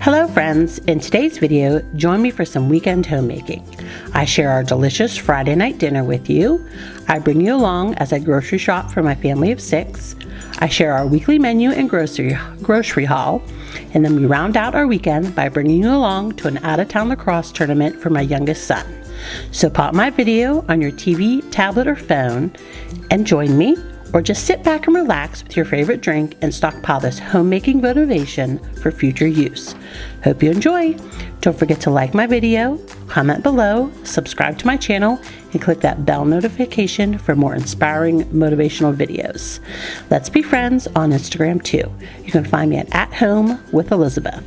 Hello friends, in today's video, join me for some weekend homemaking. I share our delicious Friday night dinner with you. I bring you along as I grocery shop for my family of 6. I share our weekly menu and grocery haul, and then we round out our weekend by bringing you along to an out-of-town lacrosse tournament for my youngest son. So pop my video on your TV, tablet, or phone and join me, or just sit back and relax with your favorite drink and stockpile this homemaking motivation for future use. Hope you enjoy. Don't forget to like my video, comment below, subscribe to my channel, and click that bell notification for more inspiring motivational videos. Let's be friends on Instagram too. You can find me at Home with Elizabeth.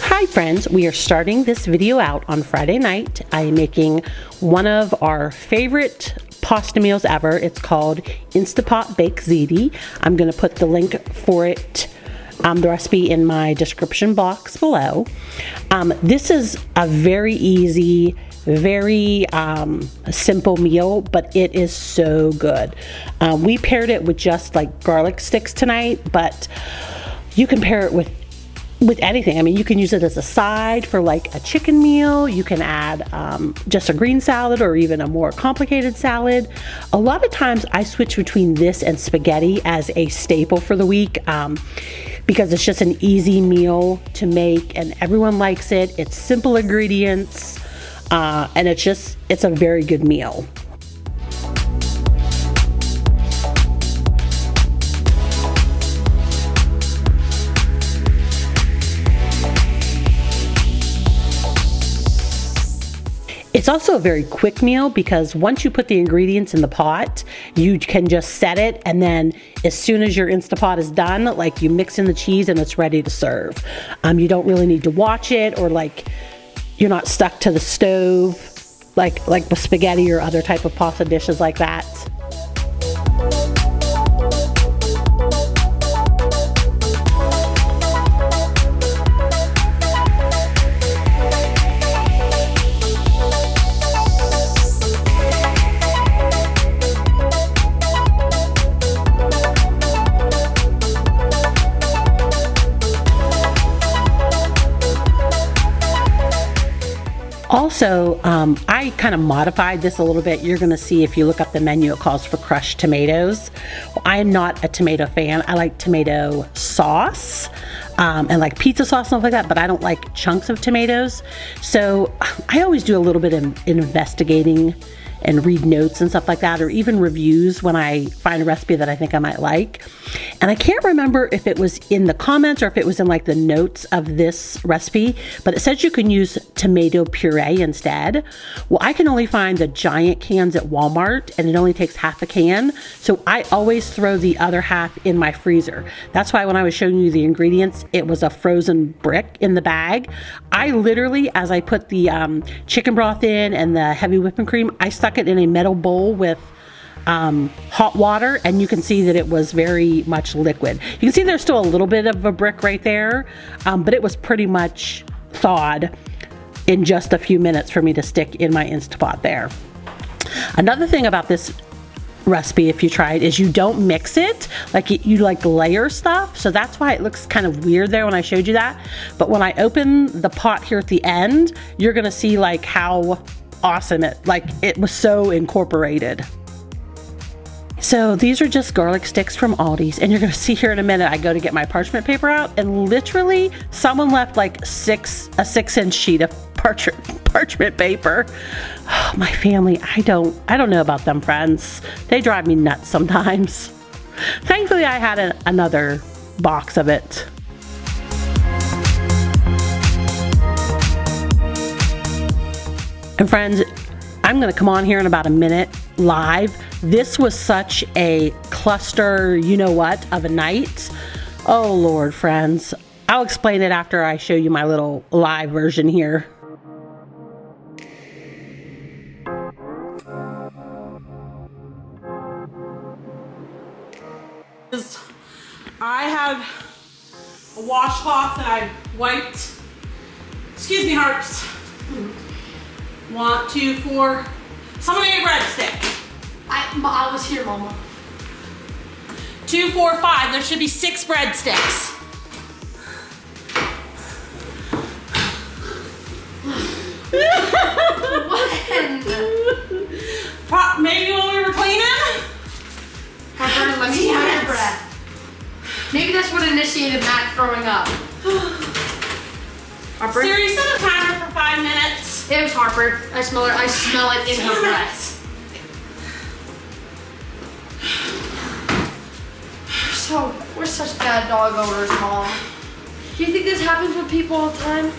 Hi friends, we are starting this video out on Friday night. I am making one of our favorite pasta meals ever. It's called Instapot Bake Ziti. I'm going to put the link for it, the recipe, in my description box below. This is a very easy, very simple meal, but it is so good. We paired it with just like garlic sticks tonight, but you can pair it with anything. I mean, you can use it as a side for like a chicken meal. You can add just a green salad or even a more complicated salad. A lot of times I switch between this and spaghetti as a staple for the week because it's just an easy meal to make and everyone likes it. It's simple ingredients and it's a very good meal. It's also a very quick meal because once you put the ingredients in the pot, you can just set it, and then as soon as your Instapot is done, like you mix in the cheese and it's ready to serve. You don't really need to watch it, or like you're not stuck to the stove like with spaghetti or other type of pasta dishes like that. Also, I kind of modified this a little bit. You're going to see if you look up the menu, it calls for crushed tomatoes. Well, I'm not a tomato fan. I like tomato sauce and like pizza sauce and stuff like that, but I don't like chunks of tomatoes. So I always do a little bit of investigating and read notes and stuff like that, or even reviews when I find a recipe that I think I might like. And I can't remember if it was in the comments or if it was in like the notes of this recipe, but it says you can use tomato puree instead. Well, I can only find the giant cans at Walmart and it only takes half a can. So I always throw the other half in my freezer. That's why when I was showing you the ingredients, it was a frozen brick in the bag. I literally, as I put the chicken broth in and the heavy whipping cream, I stuck it in a metal bowl with hot water, and you can see that it was very much liquid. You can see there's still a little bit of a brick right there, but it was pretty much thawed in just a few minutes for me to stick in my Instapot there. Another thing about this recipe, if you try it, is you don't mix it, like you like layer stuff, so that's why it looks kind of weird there when I showed you that. But when I open the pot here at the end, you're gonna see like how awesome it was so incorporated. So these are just garlic sticks from Aldi's, and you're gonna see here in a minute I go to get my parchment paper out, and literally someone left like a 6-inch sheet of parchment paper. Oh, my family, I don't know about them, friends. They drive me nuts sometimes. Thankfully I had another box of it. And friends, I'm gonna come on here in about a minute live. This was such a cluster, you know what, of a night. Oh Lord, friends. I'll explain it after I show you my little live version here. I had a washcloth that I wiped. Excuse me, Harps. 1, 2, 4. Someone need a breadstick. I was here, Mama. 2, 4, 5. There should be 6 breadsticks. When? Maybe when we were cleaning? Harper, let me have your breath. Maybe that's what initiated Matt throwing up. Harper? Siri, set a timer for 5 minutes. It was Harper. I smell it. I smell it in her breath. We're such bad dog owners, Mom. Do you think this happens with people all the time?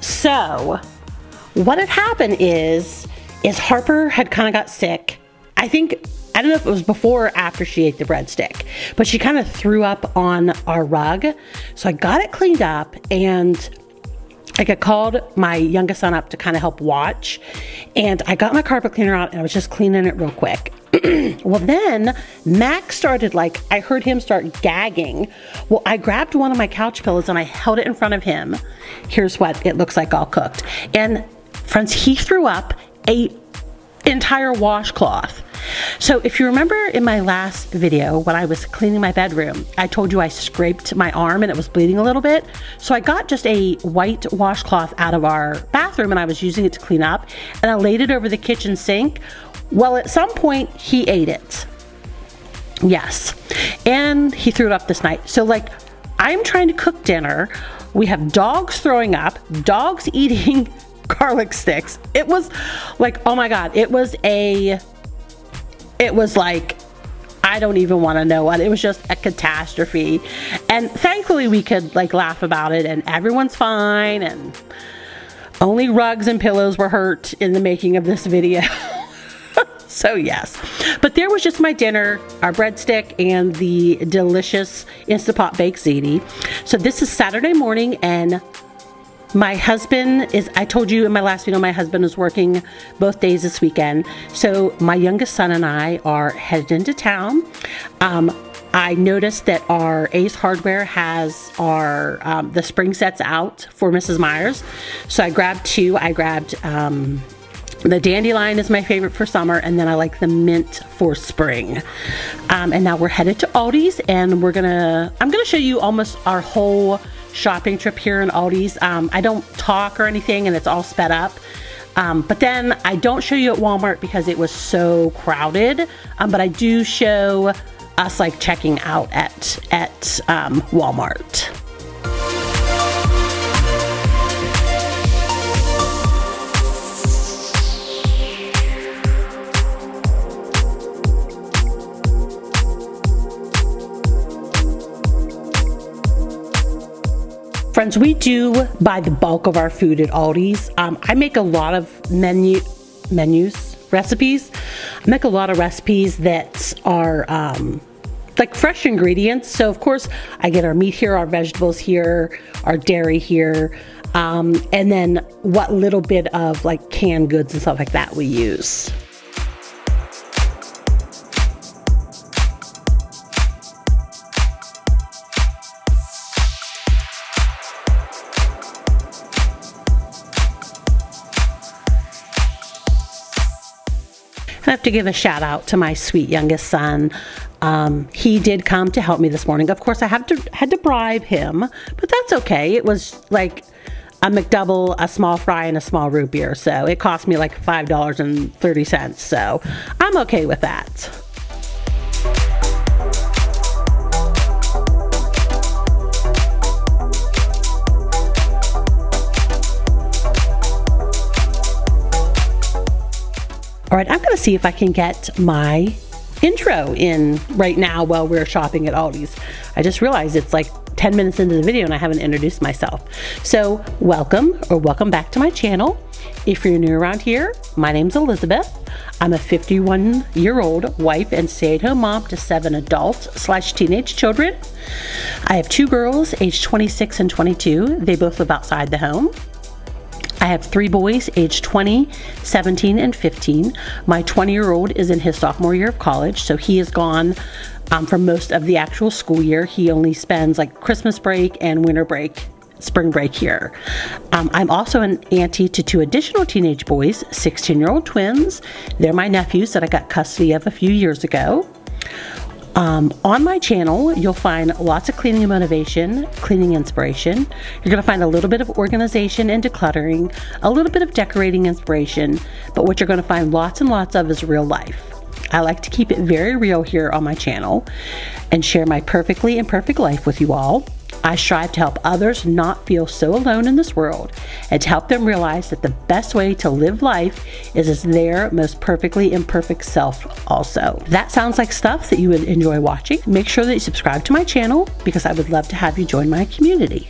So, what had happened is Harper had kind of got sick. I don't know if it was before or after she ate the breadstick, but she kind of threw up on our rug. So I got it cleaned up, and I called my youngest son up to kind of help watch. And I got my carpet cleaner out and I was just cleaning it real quick. Well, then Max started, I heard him start gagging. Well, I grabbed one of my couch pillows and I held it in front of him. Here's what it looks like all cooked. And friends, he threw up a entire washcloth. So if you remember in my last video when I was cleaning my bedroom, I told you I scraped my arm and it was bleeding a little bit. So I got just a white washcloth out of our bathroom and I was using it to clean up, and I laid it over the kitchen sink. Well, at some point he ate it. Yes. And he threw it up this night. So I'm trying to cook dinner. We have dogs throwing up, dogs eating garlic sticks. It was oh my God, it was I don't even want to know what. It was just a catastrophe. And thankfully we could laugh about it and everyone's fine, and only rugs and pillows were hurt in the making of this video. So yes, but there was just my dinner, our breadstick and the delicious Instant Pot baked ziti. So this is Saturday morning, and my husband I told you in my last video, my husband is working both days this weekend. So my youngest son and I are headed into town. I noticed that our Ace Hardware has the spring sets out for Mrs. Myers. So I grabbed 2. I grabbed the dandelion is my favorite for summer, and then I like the mint for spring. And now we're headed to Aldi's, and I'm gonna show you almost our whole shopping trip here in Aldi's. I don't talk or anything, and it's all sped up. But then I don't show you at Walmart because it was so crowded. But I do show us checking out at Walmart. Friends, we do buy the bulk of our food at Aldi's. I make a lot of recipes. I make a lot of recipes that are fresh ingredients. So of course I get our meat here, our vegetables here, our dairy here, and then what little bit of canned goods and stuff like that we use. I have to give a shout out to my sweet youngest son. He did come to help me this morning. Of course, I had to bribe him, but that's okay. It was a McDouble, a small fry, and a small root beer. So it cost me $5.30. So I'm okay with that. All right, I'm gonna see if I can get my intro in right now while we're shopping at Aldi's. I just realized it's 10 minutes into the video and I haven't introduced myself. So welcome back to my channel. If you're new around here, my name's Elizabeth. I'm a 51-year-old wife and stay-at-home mom to 7 adult/teenage children. I have 2 girls aged 26 and 22. They both live outside the home. I have 3 boys, aged 20, 17, and 15. My 20-year-old is in his sophomore year of college, so he is gone for most of the actual school year. He only spends like Christmas break and winter break, spring break here. I'm also an auntie to 2 additional teenage boys, 16-year-old twins. They're my nephews that I got custody of a few years ago. On my channel, you'll find lots of cleaning motivation, cleaning inspiration. You're going to find a little bit of organization and decluttering, a little bit of decorating inspiration, but what you're going to find lots and lots of is real life. I like to keep it very real here on my channel and share my perfectly imperfect life with you all. I strive to help others not feel so alone in this world and to help them realize that the best way to live life is as their most perfectly imperfect self also. That sounds like stuff that you would enjoy watching. Make sure that you subscribe to my channel because I would love to have you join my community.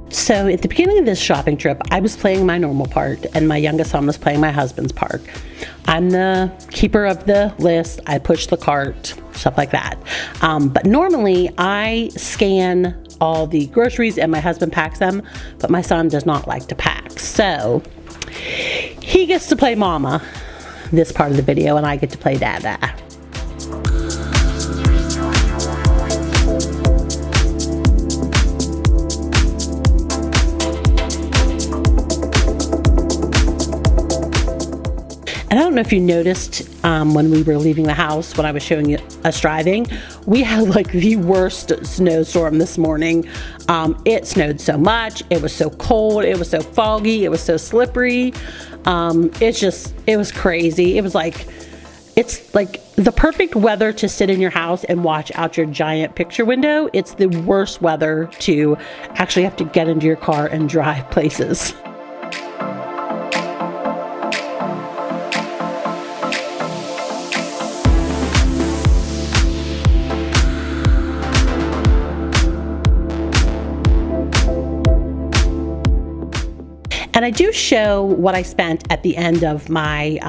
So at the beginning of this shopping trip, I was playing my normal part and my youngest son was playing my husband's part. I'm the keeper of the list. I push the cart, stuff like that. But normally I scan all the groceries and my husband packs them, but my son does not like to pack. So he gets to play mama this part of the video and I get to play dada. And I don't know if you noticed when we were leaving the house, when I was showing you us driving, we had like the worst snowstorm this morning. It snowed so much, it was so cold, it was so foggy, it was so slippery. It was crazy. It's like the perfect weather to sit in your house and watch out your giant picture window. It's the worst weather to actually have to get into your car and drive places. And I do show what I spent at the end of my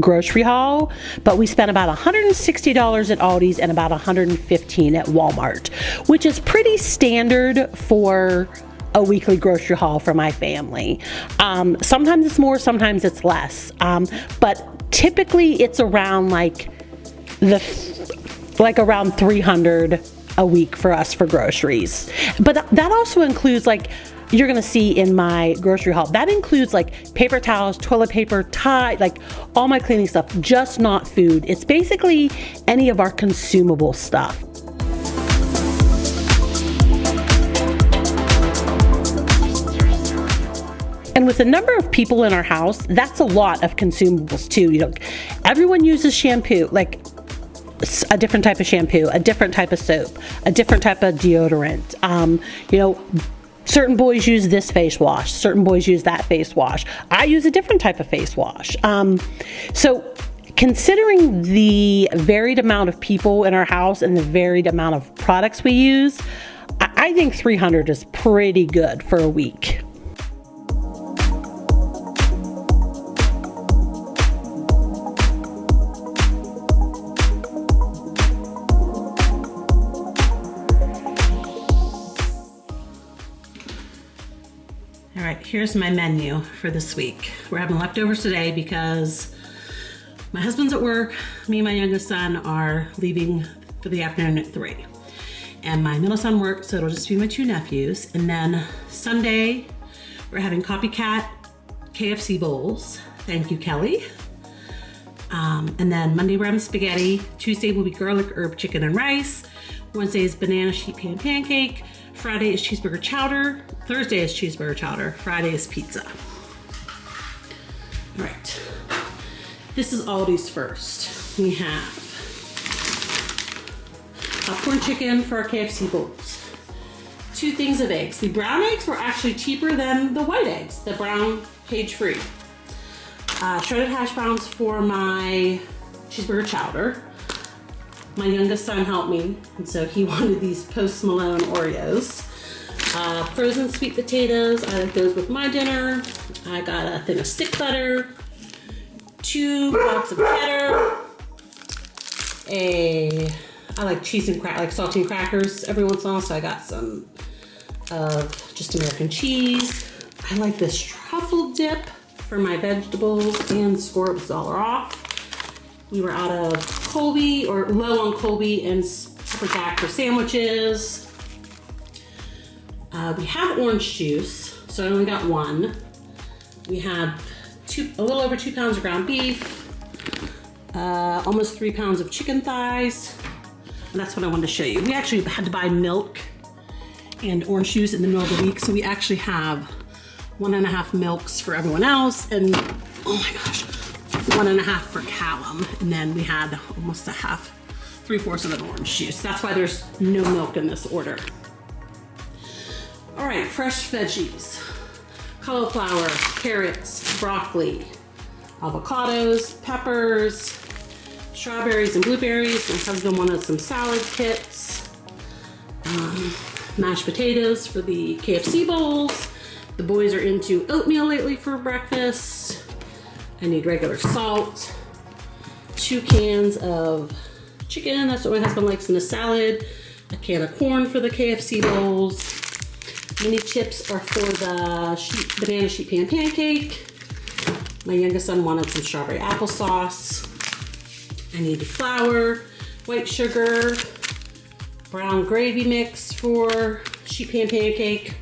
grocery haul, but we spent about $160 at Aldi's and about $115 at Walmart, which is pretty standard for a weekly grocery haul for my family. Sometimes it's more, sometimes it's less, but typically it's around around $300 a week for us for groceries. But that also includes you're gonna see in my grocery haul, that includes paper towels, toilet paper, Tide, all my cleaning stuff, just not food. It's basically any of our consumable stuff. And with the number of people in our house, that's a lot of consumables too. Everyone uses shampoo, a different type of shampoo, a different type of soap, a different type of deodorant. Certain boys use this face wash, certain boys use that face wash. I use a different type of face wash. So considering the varied amount of people in our house and the varied amount of products we use, I think $300 is pretty good for a week. All right, here's my menu for this week. We're having leftovers today because my husband's at work, me and my youngest son are leaving for the afternoon at 3. And my middle son works, so it'll just be my 2 nephews. And then Sunday, we're having copycat KFC bowls. Thank you, Kelly. And then Monday we're having spaghetti. Tuesday will be garlic herb chicken and rice. Wednesday is banana sheet pan pancake. Friday is cheeseburger chowder. Thursday is cheeseburger chowder. Friday is pizza. All right. This is Aldi's first. We have popcorn chicken for our KFC bowls. 2 things of eggs. The brown eggs were actually cheaper than the white eggs, the brown cage-free. Shredded hash browns for my cheeseburger chowder. My youngest son helped me, and so he wanted these Post Malone Oreos. Frozen sweet potatoes, I like those with my dinner. I got a thing of stick butter, 2 blocks of cheddar, I like cheese and like saltine crackers every once in a while, so I got some of just American cheese. I like this truffle dip for my vegetables and score it $1 off. We were out of Colby, or low on Colby and pepper jack for sandwiches. We have orange juice, so I only got 1. We have a little over 2 pounds of ground beef, almost 3 pounds of chicken thighs, and that's what I wanted to show you. We actually had to buy milk and orange juice in the middle of the week, so we actually have 1.5 milks for everyone else, and oh my gosh, 1.5 for Callum, and then we had almost 3/4 of an orange juice. That's why there's no milk in this order. All right, fresh veggies. Cauliflower, carrots, broccoli, avocados, peppers, strawberries and blueberries. My husband wanted some salad kits. Mashed potatoes for the KFC bowls. The boys are into oatmeal lately for breakfast. I need regular salt. 2 cans of chicken, that's what my husband likes in a salad. A can of corn for the KFC bowls. Mini chips are for the banana sheet pan pancake. My youngest son wanted some strawberry applesauce. I need flour, white sugar, brown gravy mix for sheet pan pancake,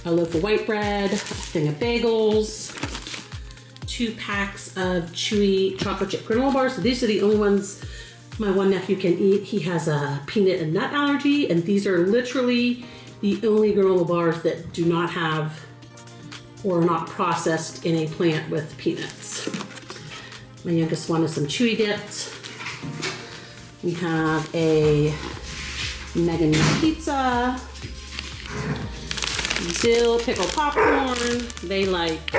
a loaf of white bread, a thing of bagels, 2 packs of chewy chocolate chip granola bars. So these are the only ones my one nephew can eat. He has a peanut and nut allergy, and these are literally the only granola bars that do not have or are not processed in a plant with peanuts. My youngest one is some chewy dips. We have a Megan pizza, dill pickle popcorn. They like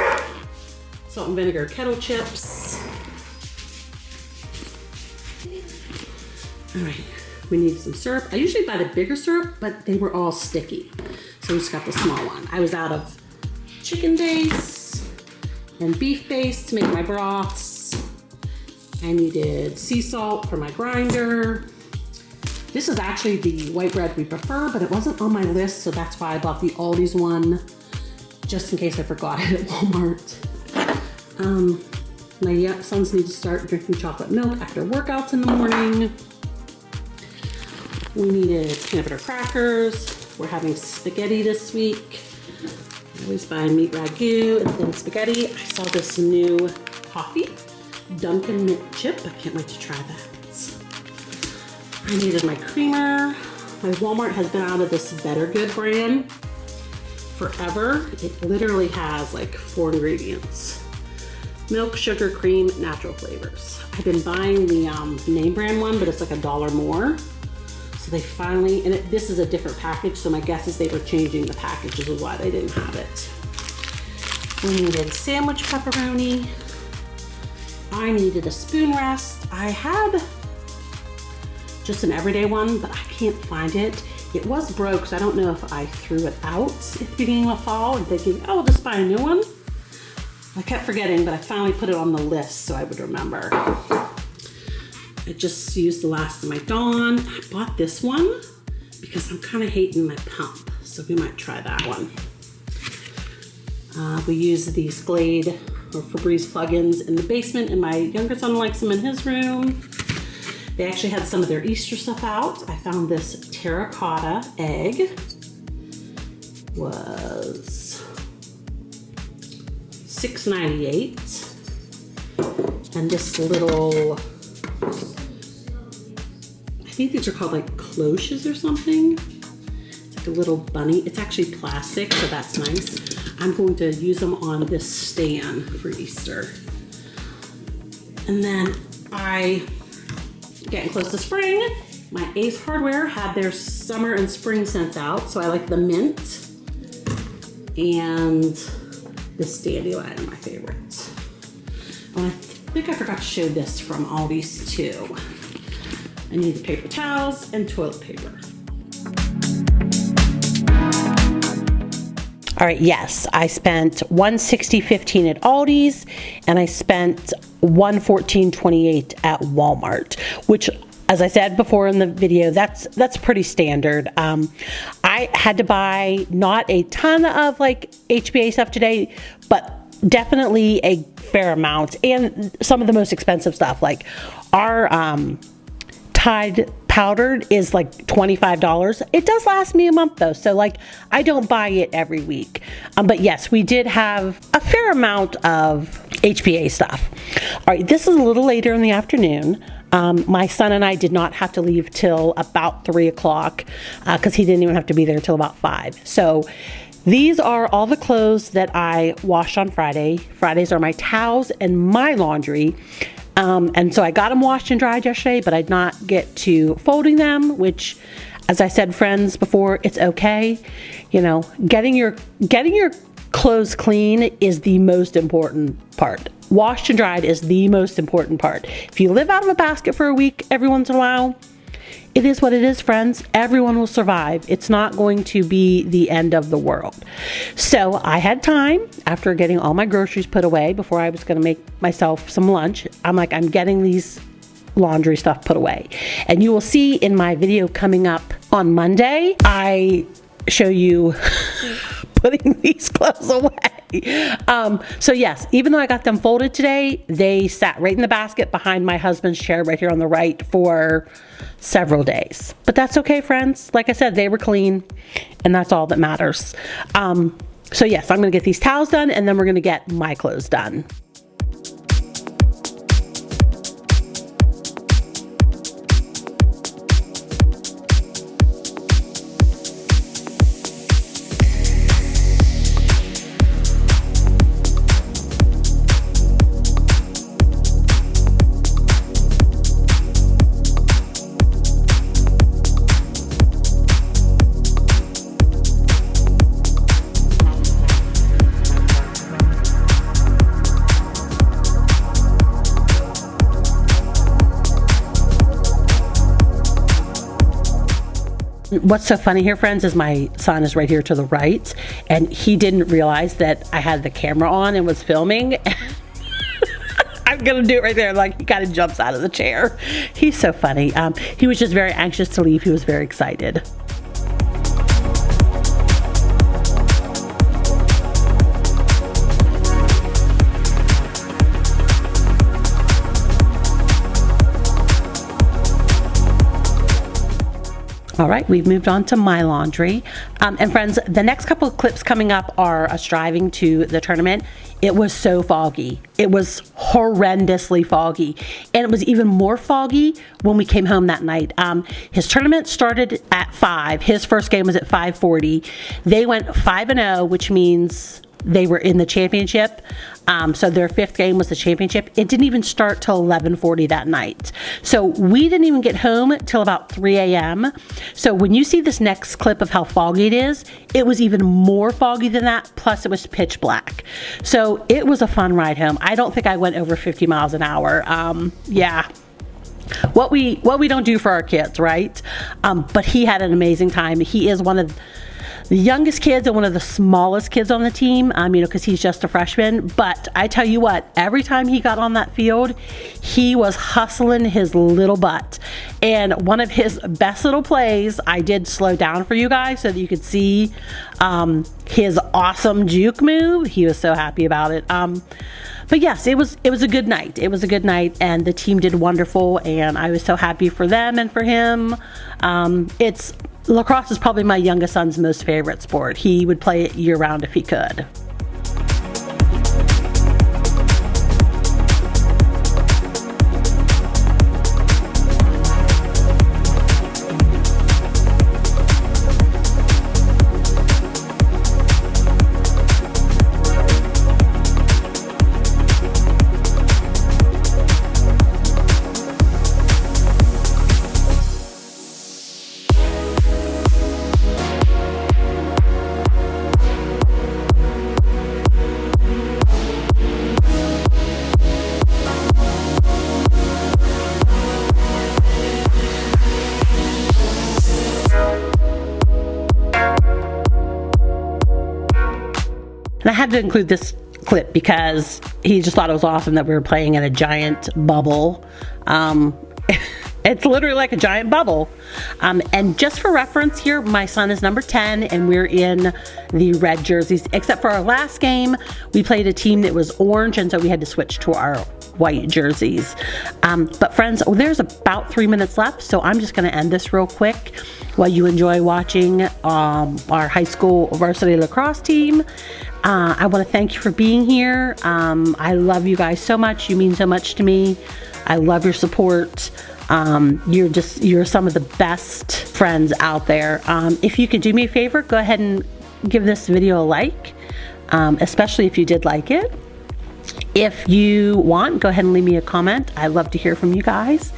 salt and vinegar kettle chips. All right, we need some syrup. I usually buy the bigger syrup, but they were all sticky. So we just got the small one. I was out of chicken base and beef base to make my broths. I needed sea salt for my grinder. This is actually the white bread we prefer, but it wasn't on my list, so that's why I bought the Aldi's one, just in case I forgot it at Walmart. My sons need to start drinking chocolate milk after workouts in the morning. We needed peanut butter crackers. We're having spaghetti this week. I always buy meat ragu and then spaghetti. I saw this new coffee, Dunkin' Mint Chip. I can't wait to try that. I needed my creamer. My Walmart has been out of this Better Good brand forever. It literally has like 4 ingredients. Milk, sugar, cream, natural flavors. I've been buying the name brand one, but it's like $1 more. So they finally, and this is a different package, so my guess is they were changing the packages is why they didn't have it. We needed sandwich pepperoni. I needed a spoon rest. I had just an everyday one, but I can't find it. It was broke, so I don't know if I threw it out at the beginning of fall and thinking, oh, I'll just buy a new one. I kept forgetting, but I finally put it on the list so I would remember. I just used the last of my Dawn. I bought this one because I'm kind of hating my pump, so we might try that one. We use these Glade or Febreze plugins in the basement, and my younger son likes them in his room. They actually had some of their Easter stuff out. I found this terracotta egg. Was $6.98. And this little, I think these are called like cloches or something. It's like a little bunny. It's actually plastic, so that's nice. I'm going to use them on this stand for Easter. And then getting close to spring, my Ace Hardware had their summer and spring scents out. So I like the mint and this dandelion are my favorites. Oh, I think I forgot to show this from Aldi's too. I need the paper towels and toilet paper. All right, yes, I spent $160.15 at Aldi's and I spent $114.28 at Walmart, which, as I said before in the video, that's pretty standard. I had to buy not a ton of like HBA stuff today, but definitely a fair amount, and some of the most expensive stuff, like our Tide powdered is like $25. It does last me a month though, so like I don't buy it every week. But yes, we did have a fair amount of HBA stuff. All right, this is a little later in the afternoon. My son and I did not have to leave till about 3 o'clock because he didn't even have to be there till about 5. So these are all the clothes that I washed on Friday. Fridays are my towels and my laundry. And so I got them washed and dried yesterday, but I did not get to folding them, which, as I said, friends, before, it's okay. You know, getting your clothes clean is the most important part. Washed and dried is the most important part. If you live out of a basket for a week every once in a while, it is what it is, friends. Everyone will survive. It's not going to be the end of the world. So I had time after getting all my groceries put away before I was going to make myself some lunch. I'm getting these laundry stuff put away. And you will see in my video coming up on Monday, I show you putting these clothes away. So yes, even though I got them folded today, they sat right in the basket behind my husband's chair right here on the right for several days. But that's okay, friends. Like I said, they were clean, and that's all that matters. So yes, I'm gonna get these towels done, and then we're gonna get my clothes done. What's so funny here, friends, is my son is right here to the right, and he didn't realize that I had the camera on and was filming. I'm gonna do it right there. Like, he kind of jumps out of the chair. He's so funny. He was just very anxious to leave. He was very excited. All right, we've moved on to my laundry. And friends, the next couple of clips coming up are us driving to the tournament. It was so foggy. It was horrendously foggy. And it was even more foggy when we came home that night. His tournament started at 5. His first game was at 5:40. They went 5-0, which means they were in the championship. So their 5th game was the championship. It didn't even start till 11:40 that night. So we didn't even get home till about 3 a.m. So when you see this next clip of how foggy it is, it was even more foggy than that. Plus it was pitch black. So it was a fun ride home. I don't think I went over 50 miles an hour. Yeah. What we don't do for our kids, right? But he had an amazing time. He is one of the youngest kids and one of the smallest kids on the team, because he's just a freshman. But I tell you what, every time he got on that field, he was hustling his little butt. And one of his best little plays, I did slow down for you guys so that you could see his awesome juke move. He was so happy about it. But yes, it was a good night. It was a good night, and the team did wonderful, and I was so happy for them and for him. Lacrosse is probably my youngest son's most favorite sport. He would play it year-round if he could. And I had to include this clip because he just thought it was awesome that we were playing in a giant bubble. It's literally like a giant bubble. And just for reference here, my son is number 10 and we're in the red jerseys, except for our last game, we played a team that was orange, and so we had to switch to our white jerseys. But friends, there's about 3 minutes left, so I'm just gonna end this real quick while you enjoy watching our high school varsity lacrosse team. I wanna thank you for being here. I love you guys so much. You mean so much to me. I love your support. You're some of the best friends out there. If you could do me a favor, go ahead and give this video a like, especially if you did like it. If you want, go ahead and leave me a comment. I love to hear from you guys.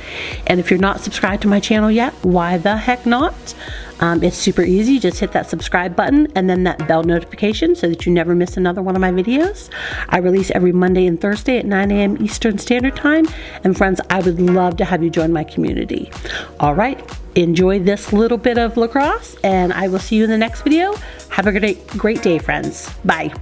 And if you're not subscribed to my channel yet, why the heck not? It's super easy. Just hit that subscribe button and then that bell notification so that you never miss another one of my videos. I release every Monday and Thursday at 9 a.m. Eastern Standard Time. And friends, I would love to have you join my community. All right, enjoy this little bit of lacrosse and I will see you in the next video. Have a great day, friends. Bye.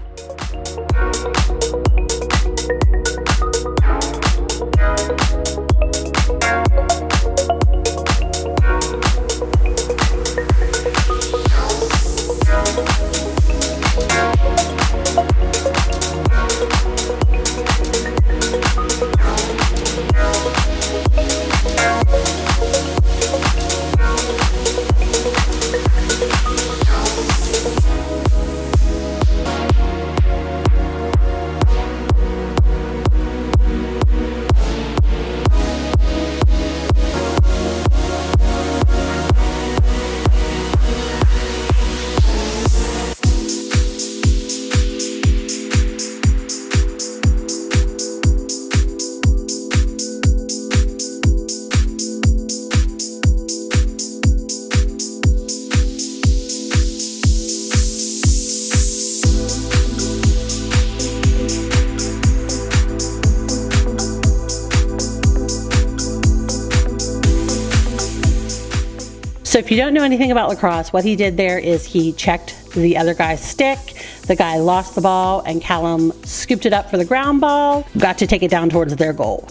So if you don't know anything about lacrosse, what he did there is he checked the other guy's stick. The guy lost the ball and Callum scooped it up for the ground ball, got to take it down towards their goal.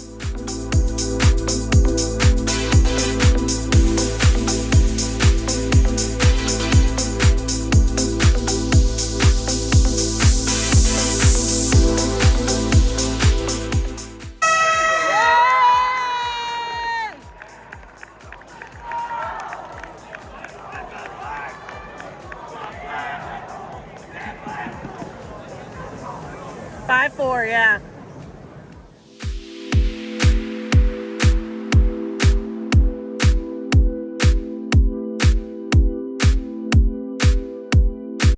Five, 4, yeah.